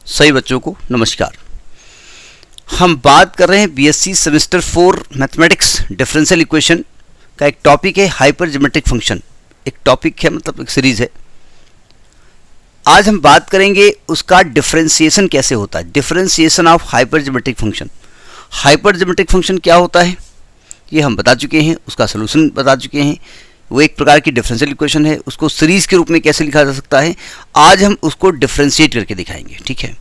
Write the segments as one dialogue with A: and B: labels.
A: सभी बच्चों को नमस्कार। हम बात कर रहे हैं BSc semester 4 mathematics differential equation का एक टॉपिक है हाइपर ज्योमेट्रिक फंक्शन। एक टॉपिक है मतलब एक सीरीज है। आज हम बात करेंगे उसका डिफरेंशिएशन कैसे होता है, differentiation of hyper geometric function. Hyper geometric function क्या होता है ये हम बता चुके हैं, उसका सोल्यूशन बता चुके हैं। वो एक प्रकार की डिफरेंशियल इक्वेशन है, उसको सीरीज के रूप में कैसे लिखा जा सकता है आज हम उसको डिफरेंशिएट करके दिखाएंगे। ठीक है,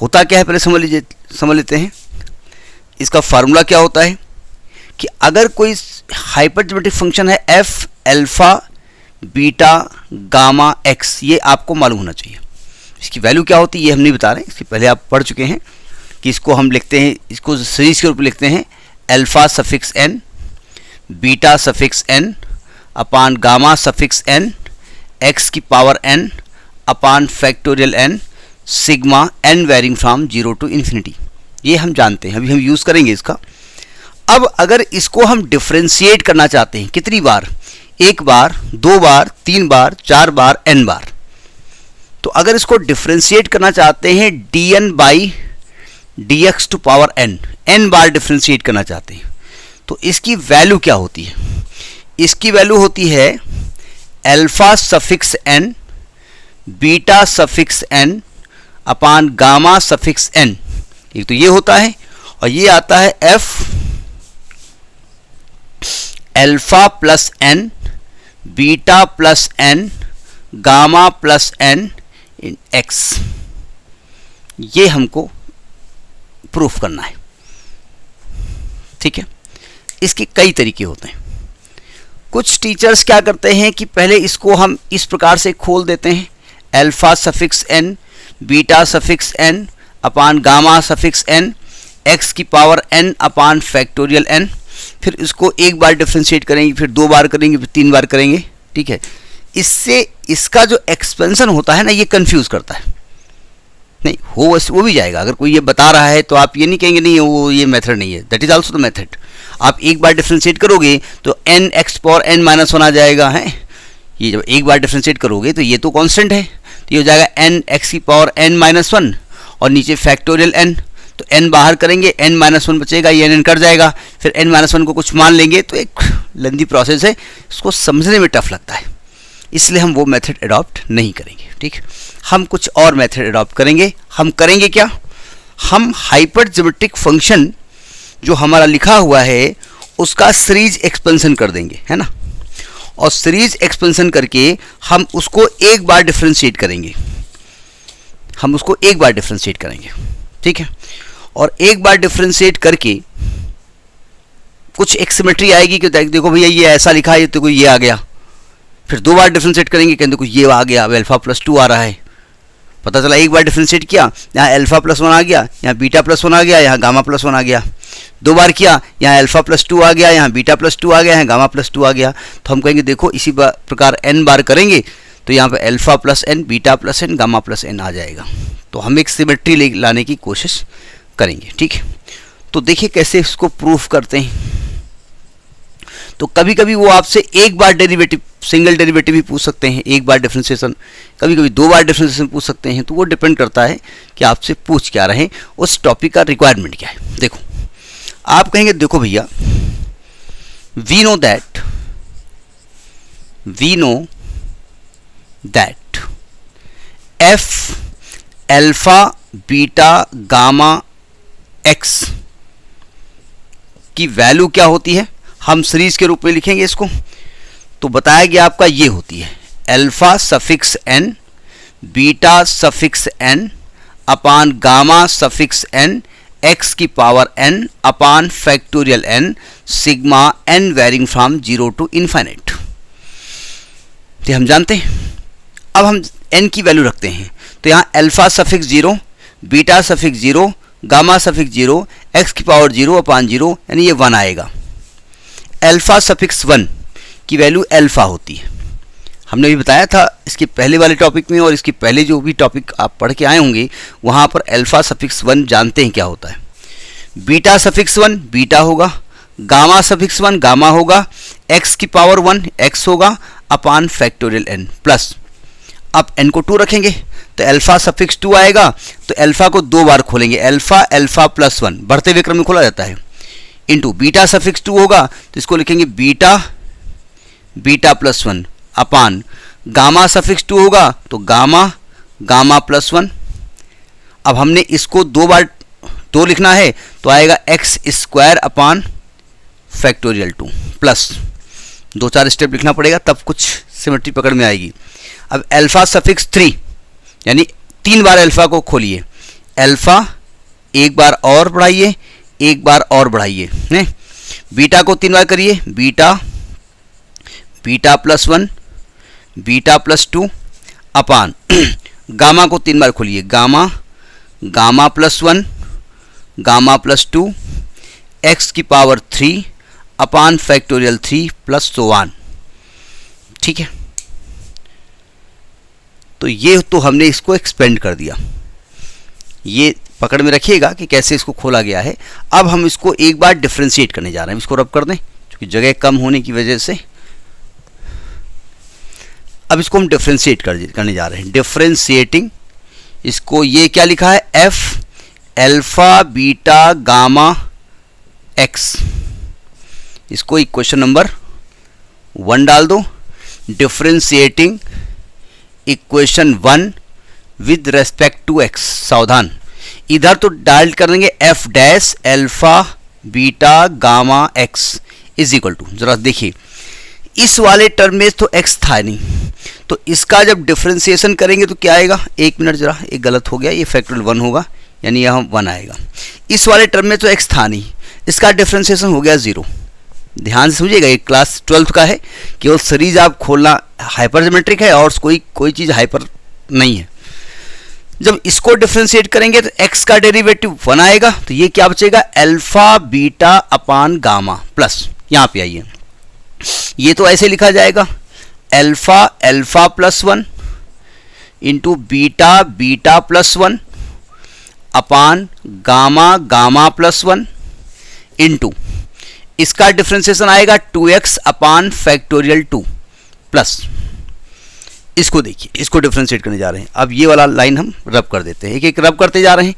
A: होता क्या है पहले समझ लेते हैं। इसका फार्मूला क्या होता है कि अगर कोई हाइपर ज्योमेट्रिक फंक्शन है F alpha beta gamma x, ये आपको मालूम होना चाहिए। इसकी वैल्यू क्या होती है ये हम नहीं बता रहे, इसके पहले आप पढ़ चुके हैं कि इसको हम लिखते हैं, इसको सीरीज के रूप में लिखते हैं alpha suffix n beta suffix n upon gamma suffix n x की power n upon factorial n sigma n varying from 0 to infinity. ये हम जानते हैं, अभी हम यूज़ करेंगे इसका। अब अगर इसको हम डिफरेंशिएट करना चाहते हैं कितनी बार, एक बार, दो बार, तीन बार, चार बार, एन बार, तो अगर इसको डिफरेंशिएट करना चाहते हैं dn by dx to power n बार डिफरेंशिएट करना चाहते हैं तो इसकी वैल्यू क्या होती है। इसकी वैल्यू होती है alpha suffix n beta suffix n upon gamma suffix n। एक तो ये होता है और ये आता है f alpha plus n beta plus n gamma plus n इन x। ये हमको प्रूफ करना है। ठीक है, इसके कई तरीके होते हैं। कुछ टीचर्स क्या करते हैं कि पहले इसको हम इस प्रकार से खोल देते हैं alpha suffix n beta suffix n upon gamma suffix n x की पावर n अपान फैक्टोरियल n। फिर इसको एक बार डिफरेंशिएट करेंगे, फिर दो बार करेंगे, फिर तीन बार करेंगे। ठीक है, इससे इसका जो एक्सपेंशन होता है ना ये कंफ्यूज करता है। नहीं वो भी जाएगा। अगर कोई ये बता रहा है तो आप ये नहीं कहेंगे नहीं वो ये मेथड नहीं है, that is also the method. आप एक बार डिफरेंशिएट करोगे तो n x power n minus one आ जाएगा है। ये जब एक बार डिफरेंशिएट करोगे तो ये तो कांस्टेंट है, तो ये हो जाएगा n x की पावर n माइनस वन और नीचे फैक्टोरियल n। तो n बाहर करेंगे, n माइनस वन बचेगा, ये n कट जाएगा, फिर n माइनस वन को कुछ मान लेंगे। तो एक लेंदी प्रोसेस है, इसको समझने में टफ लगता है, इसलिए हम वो मेथड अडॉप्ट नहीं करेंगे। ठीक, हम कुछ और मेथड अडॉप्ट करेंगे। हम करेंगे क्या, हम हाइपर ज्योमेट्रिक फंक्शन जो हमारा लिखा हुआ है उसका सीरीज एक्सपेंशन कर देंगे, है ना। और सीरीज एक्सपेंशन करके हम उसको एक बार डिफरेंशिएट करेंगे। हम उसको एक बार डिफरेंशिएट करेंगे, ठीक है। और एक बार डिफरेंशिएट करके कुछ एक सिमेट्री आएगी कि देखो भैया ये ऐसा लिखा है तो कोई ये आ गया। फिर दो बार डिफरेंशिएट करेंगे, कहते देखो ये आ गया, अब अल्फा प्लस 2 आ रहा है। पता चला एक बार डिफरेंशिएट किया, यहाँ अल्फा प्लस 1 आ गया, यहाँ बीटा प्लस 1 आ गया, यहाँ गामा प्लस 1 आ गया। दो बार किया, यहाँ अल्फा प्लस 2 आ गया, यहाँ बीटा प्लस 2 आ गया, यहाँ गामा प्लस 2 आ गया। तो हम कहेंगे देखो इसी प्रकार n बार करेंगे तो यहाँ पे alpha plus n beta plus n gamma plus n आ जाएगा। तो हम एक सिमेट्री लाने की कोशिश करेंगे। ठीक है, तो देखिए कैसे इसको प्रूफ करते हैं। तो कभी कभी वो आपसे एक बार डेरिवेटिव, सिंगल डेरिवेटिव भी पूछ सकते हैं, एक बार डिफरेंशिएशन, कभी कभी दो बार डिफरेंशिएशन पूछ सकते हैं। तो वो डिपेंड करता है कि आपसे पूछ क्या रहे, उस टॉपिक का रिक्वायरमेंट क्या है। देखो आप कहेंगे देखो भैया we know that F alpha beta gamma X की वैल्यू क्या होती है। हम सीरीज के रूप में लिखेंगे इसको। तो बताया गया आपका ये होती है alpha suffix n beta suffix n upon gamma suffix n x की पावर n upon factorial n sigma n varying from 0 to infinite. ये हम जानते हैं। अब हम n की वैल्यू रखते हैं तो यहाँ alpha suffix 0 beta suffix 0 gamma suffix 0 x की पावर 0 अपान 0 यानी ये 1 आएगा। अल्फा सफिक्स 1 की वैल्यू अल्फा होती है। हमने भी बताया था इसके पहले वाले टॉपिक में, और इसके पहले जो भी टॉपिक आप पढ़ के आए होंगे वहाँ पर अल्फा सफिक्स 1 जानते हैं क्या होता है। बीटा सफिक्स 1 बीटा होगा, गामा सफिक्स 1 गामा होगा, x की पावर 1 x होगा अपान फैक्टोरियल n प्लस अब n को 2 रखेंगे तो अल्फा सफिक्स 2 आएगा, तो अल्फा को 2 बार खोलेंगे, अल्फा अल्फा प्लस 1 बढ़ते हुए क्रम में खोला जाता है, इंटू बीटा सफिक्स 2 होगा तो इसको लिखेंगे beta beta plus 1 upon gamma suffix 2 होगा तो गामा गामा प्लस 1। अब हमने इसको 2 बार 2 लिखना है तो आएगा x square upon factorial 2 plus 2-4 step लिखना पड़ेगा तब कुछ सिमेट्री पकड़ में आएगी। अब अल्फा सफिक्स 3 यानी 3 बार अल्फा को खोलिए, अल्फा एक बार और बढ़ाइए, एक बार और बढ़ाइए, नहीं बीटा को 3 बार करिए, beta beta plus 1 beta plus 2 upon gamma को 3 बार खोलिए, gamma gamma plus 1 gamma plus 2 x की पावर 3 अपान फैक्टोरियल 3 प्लस 1। ठीक है, तो ये तो हमने इसको एक्सपेंड कर दिया, ये पकड़ में रखिएगा कि कैसे इसको खोला गया है। अब हम इसको एक बार डिफ्रेंशिएट करने जा रहे हैं, इसको रब कर दें क्योंकि जगह कम होने की वजह से। अब इसको हम डिफ्रेंशिएट करने जा रहे हैं, डिफ्रेंशिएटिंग इसको, ये क्या लिखा है F alpha beta gamma X, इसको इक्वेशन नंबर 1 डाल दो, differentiating equation 1 with respect to X. सावधान, इधर तो डाल कर देंगे F dash alpha beta gamma x is equal to, जरा देखिए इस वाले टर्म में तो एक्स था नहीं, तो इसका जब डिफ्रेंशिएशन करेंगे तो क्या आएगा, 1 मिनट जरा, एक गलत हो गया, ये फैक्टोरियल 1 होगा यानी यहाँ 1 आएगा। इस वाले टर्म में तो एक्स था नहीं, इसका डिफ्रेंशिएशन हो गया 0। ध्यान से समझिएगा, ये क्लास 12th का है, केवल सीरीज आप खोलना, हाइपर ज्योमेट्रिक है और कोई चीज़ हाइपर नहीं है। जब इसको डिफ्रेंशिएट करेंगे तो x का डेरिवेटिव 1 आएगा, तो ये क्या बचेगा अल्फा बीटा अपान गामा प्लस, यहाँ पे आइए, ये तो ऐसे लिखा जाएगा alpha alpha plus 1 into beta beta plus 1 upon gamma gamma plus 1 into इसका डिफ्रेंशिएशन आएगा 2x अपान फैक्टोरियल 2 प्लस, इसको देखिए, इसको डिफ्रेंशिएट करने जा रहे हैं। अब ये वाला लाइन हम रब कर देते हैं, एक एक रब करते जा रहे हैं,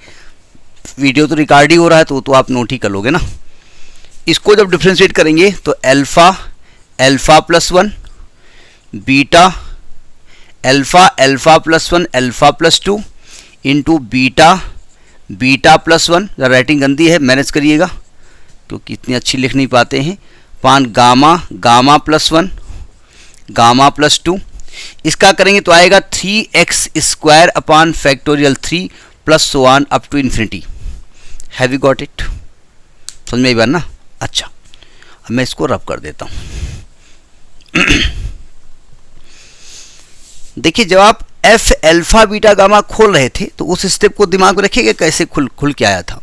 A: वीडियो तो रिकॉर्ड ही हो रहा है तो आप नोट ही कर लोगे ना। इसको जब डिफ्रेंशिएट करेंगे तो alpha alpha plus 1 beta alpha alpha plus 1 alpha plus 2 into beta beta plus 1, writing गंदी है मैनेज करिएगा क्योंकि इतनी अच्छी लिख नहीं पाते हैं, पान gamma gamma plus 1 gamma plus 2, इसका करेंगे तो आएगा 3x square upon factorial 3 plus 1 up to infinity. Have you got it? समझ में आई बात ना? अच्छा, अब मैं इसको रब कर देता हूँ। देखिए, जब आप एफ अल्फा बीटा गामा खोल रहे थे तो उस स्टेप को दिमाग में रखिएगा कैसे खुल के आया था।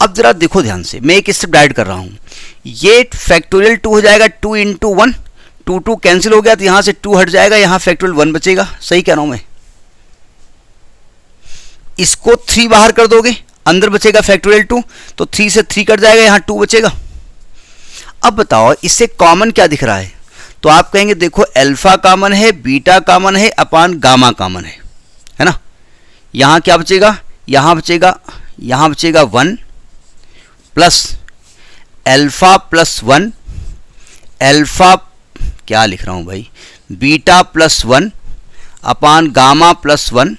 A: अब जरा देखो ध्यान से, मैं एक स्टेप डाइड कर रहा हूँ, ये फैक्टोरियल 2 हो जाएगा 2 इंटू 1, 2 कैंसिल हो गया तो यहाँ से 2 हट जाएगा, यहाँ फैक्टोरियल 1 बचेगा। सही कह रहा हूँ मैं? इसको 3 बाहर कर दोगे, अंदर बचेगा फैक्टोरियल 2, तो 3 से 3 कट जाएगा, यहाँ 2 बचेगा। अब बताओ इससे कॉमन क्या दिख रहा है? तो आप कहेंगे देखो अल्फा कॉमन है, बीटा कॉमन है, अपान गामा कॉमन है ना। यहाँ क्या बचेगा? यहाँ बचेगा 1 प्लस अल्फा प्लस 1 अल्फा, क्या लिख रहा हूँ भाई, beta plus 1 upon gamma plus 1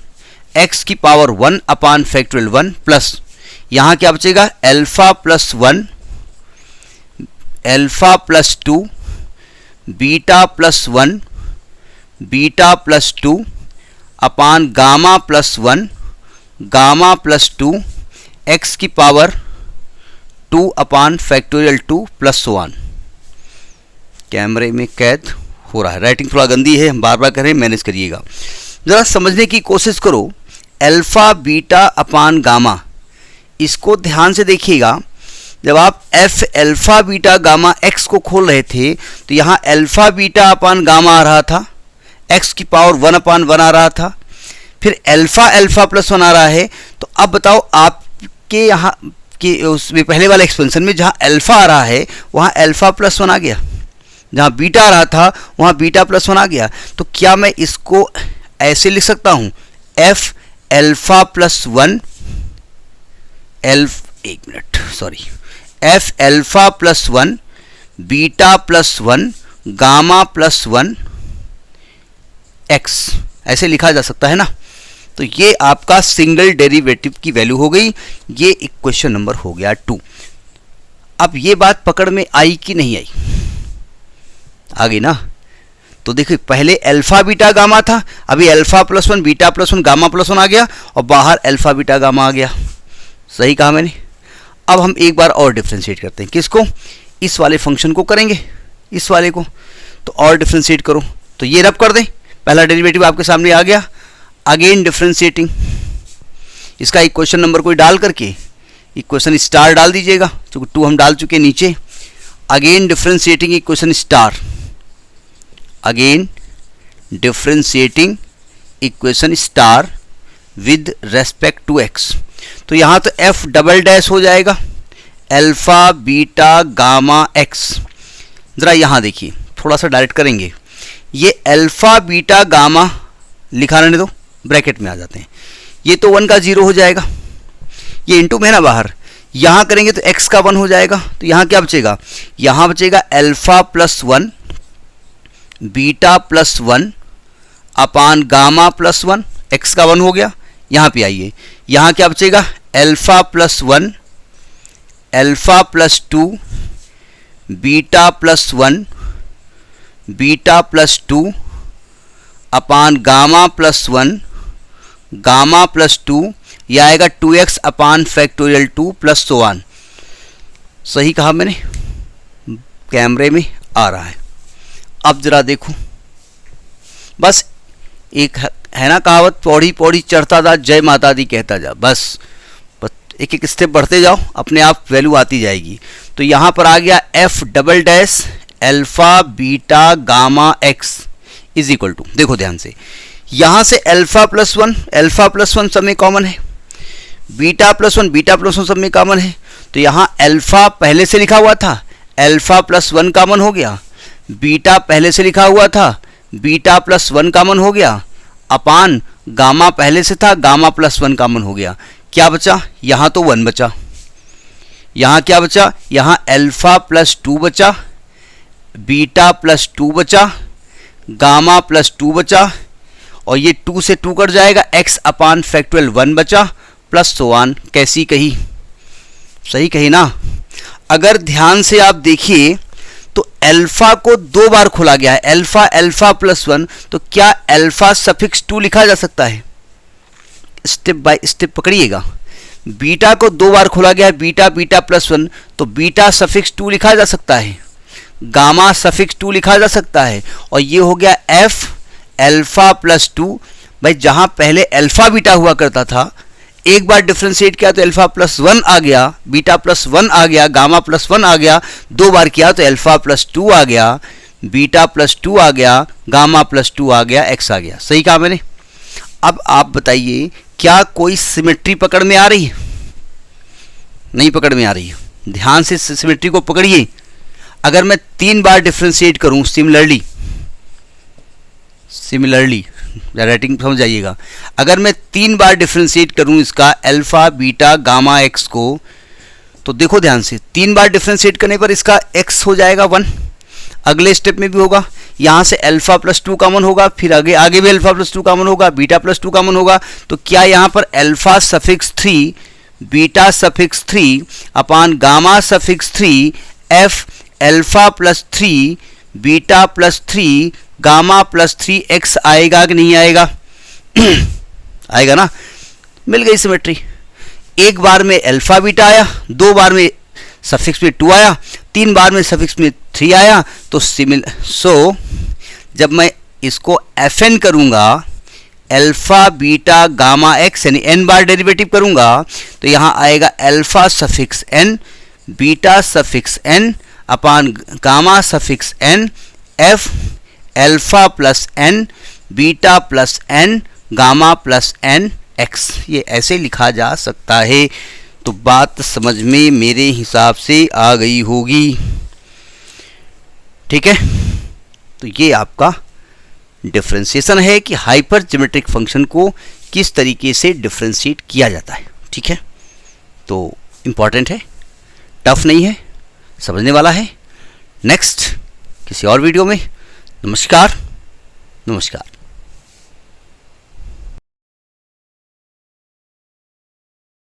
A: x की पावर 1 अपान फैक्टोरियल 1 प्लस, यहाँ क्या बचेगा alpha plus 1 alpha plus 2 beta plus 1 beta plus 2 upon gamma plus 1 gamma plus 2 x की पावर 2 अपान फैक्टोरियल 2 प्लस 1। कैमरे में कैद हो रहा है, राइटिंग थोड़ा गंदी है, हम बार बार कह रहे हैं, मैनेज करिएगा। ज़रा समझने की कोशिश करो, अल्फ़ा बीटा अपान गामा, इसको ध्यान से देखिएगा। जब आप F alpha beta gamma x को खोल रहे थे तो यहाँ अल्फ़ा बीटा अपान गामा आ रहा था, एक्स की पावर 1 अपान 1 आ रहा था, फिर अल्फ़ा अल्फ़ा प्लस 1 आ रहा है। तो अब बताओ आपके यहाँ कि उसमें पहले वाले एक्सपेंशन में जहाँ अल्फ़ा आ रहा है वहाँ अल्फ़ा प्लस 1 आ गया, जहाँ बीटा आ रहा था वहाँ बीटा प्लस 1 आ गया। तो क्या मैं इसको ऐसे लिख सकता हूँ F alpha plus one F alpha plus one beta plus one gamma plus one x, ऐसे लिखा जा सकता है ना। तो ये आपका सिंगल डेरिवेटिव की वैल्यू हो गई। ये इक्वेशन नंबर हो गया 2। अब ये बात पकड़ में आई कि नहीं आई? आ गई ना। तो देखिए पहले अल्फा बीटा गामा था, अभी alpha plus one beta plus one gamma plus one आ गया और बाहर अल्फा बीटा गामा आ गया। सही कहा मैंने। अब हम एक बार और डिफ्रेंशिएट करते हैं। किसको? इस वाले फंक्शन को करेंगे, इस वाले को। तो और डिफ्रेंशिएट करो, तो ये रब कर दें। पहला डेरिवेटिव आपके सामने आ गया। अगेन डिफ्रेंशिएटिंग, इसका इक्वेशन नंबर कोई डाल करके इक्वेशन स्टार डाल दीजिएगा, क्योंकि 2 हम डाल चुके हैं नीचे। Again differentiating equation star, again differentiating equation star with respect to x. तो यहाँ तो एफ डबल डैश हो जाएगा अल्फा बीटा गामा एक्स। ज़रा यहाँ देखिए, थोड़ा सा डायरेक्ट करेंगे। ये अल्फा बीटा गामा लिखा रहने दो, ब्रैकेट में आ जाते हैं। ये तो 1 का 0 हो जाएगा, ये इंटू में है ना बाहर। यहाँ करेंगे तो x का 1 हो जाएगा। तो यहाँ क्या बचेगा? यहाँ बचेगा alpha plus 1 beta plus 1 upon gamma plus 1, x का 1 हो गया। यहाँ पे आइए, यहाँ क्या बचेगा? Alpha plus 1 alpha plus 2 beta plus 1 beta plus 2 upon gamma plus 1 gamma plus 2, यह आएगा 2x अपान फैक्टोरियल 2 प्लस 1। सही कहा मैंने? कैमरे में आ रहा है। अब जरा देखो, बस एक है ना कहावत, पौड़ी पौड़ी चढ़ता जा जय माता दी कहता जा। बस एक एक स्टेप बढ़ते जाओ, अपने आप वैल्यू आती जाएगी। तो यहाँ पर आ गया f double dash alpha beta gamma x is equal to, देखो ध्यान से, यहाँ से अल्फा प्लस वन सब में कॉमन है, बीटा प्लस वन सब में कॉमन है। तो यहाँ अल्फा पहले से लिखा हुआ था, अल्फा प्लस 1 कॉमन हो गया। बीटा पहले से लिखा हुआ था, बीटा प्लस 1 कॉमन हो गया। अपान गामा पहले से था, गामा प्लस 1 कॉमन हो गया। क्या बचा? यहाँ तो 1 बचा। यहाँ क्या बचा? यहाँ अल्फा प्लस 2 बचा, बीटा प्लस 2 बचा, गामा प्लस 2 बचा, और ये 2 से 2 कट जाएगा, x अपान फैक्टोरियल 1 बचा प्लस 1। कैसी कही? सही कही ना। अगर ध्यान से आप देखिए तो अल्फा को 2 बार खोला गया है, अल्फा प्लस 1। तो क्या अल्फा सफिक्स 2 लिखा जा सकता है? स्टेप बाय स्टेप पकड़िएगा। बीटा को 2 बार खोला गया है, बीटा प्लस 1, तो बीटा सफिक्स 2 लिखा जा सकता है, गामा सफिक्स 2 लिखा जा सकता है। और ये हो गया एफ अल्फा प्लस 2। भाई जहां पहले अल्फा बीटा हुआ करता था, एक बार डिफ्रेंशिएट किया तो अल्फा प्लस 1 आ गया, बीटा प्लस 1 आ गया, गामा प्लस 1 आ गया। 2 बार किया तो अल्फा प्लस 2 आ गया, बीटा प्लस 2 आ गया, गामा प्लस 2 आ गया, एक्स आ गया। सही कहा मैंने? अब आप बताइए, क्या कोई सिमेट्री पकड़ में आ रही है? नहीं पकड़ में आ रही है। ध्यान से सिमेट्री को पकड़िए। अगर मैं 3 बार डिफ्रेंशिएट करूं सिमिलरली राइटिंग समझ जाइएगा। अगर मैं 3 बार डिफ्रेंशिएट करूं इसका अल्फा बीटा गामा एक्स को, तो देखो ध्यान से, 3 बार डिफ्रेंशिएट करने पर इसका x हो जाएगा 1। अगले स्टेप में भी होगा, यहाँ से अल्फा प्लस 2 कॉमन होगा, फिर आगे भी अल्फा प्लस 2 कॉमन होगा, बीटा प्लस 2 कॉमन होगा। तो क्या यहाँ पर alpha suffix 3 beta suffix 3 upon gamma suffix 3 F alpha plus 3 beta plus 3 gamma plus 3 x आएगा कि नहीं आएगा? आएगा ना। मिल गई सिमेट्री। एक बार में अल्फा बीटा आया, 2 बार में सफिक्स में 2 आया, 3 बार में सफिक्स में 3 आया। तो जब मैं इसको fn करूंगा, अल्फा बीटा गामा एक्स यानी n बार डेरिवेटिव करूंगा, तो यहाँ आएगा alpha suffix n beta suffix n upon gamma suffix n F alpha plus n beta plus n gamma plus n x। ये ऐसे लिखा जा सकता है। तो बात समझ में मेरे हिसाब से आ गई होगी। ठीक है, तो ये आपका डिफरेंशिएशन है कि हाइपर ज्योमेट्रिक फंक्शन को किस तरीके से डिफ्रेंशिएट किया जाता है। ठीक है, तो इम्पॉर्टेंट है, टफ नहीं है, समझने वाला है। नेक्स्ट किसी और वीडियो में। नमस्कार।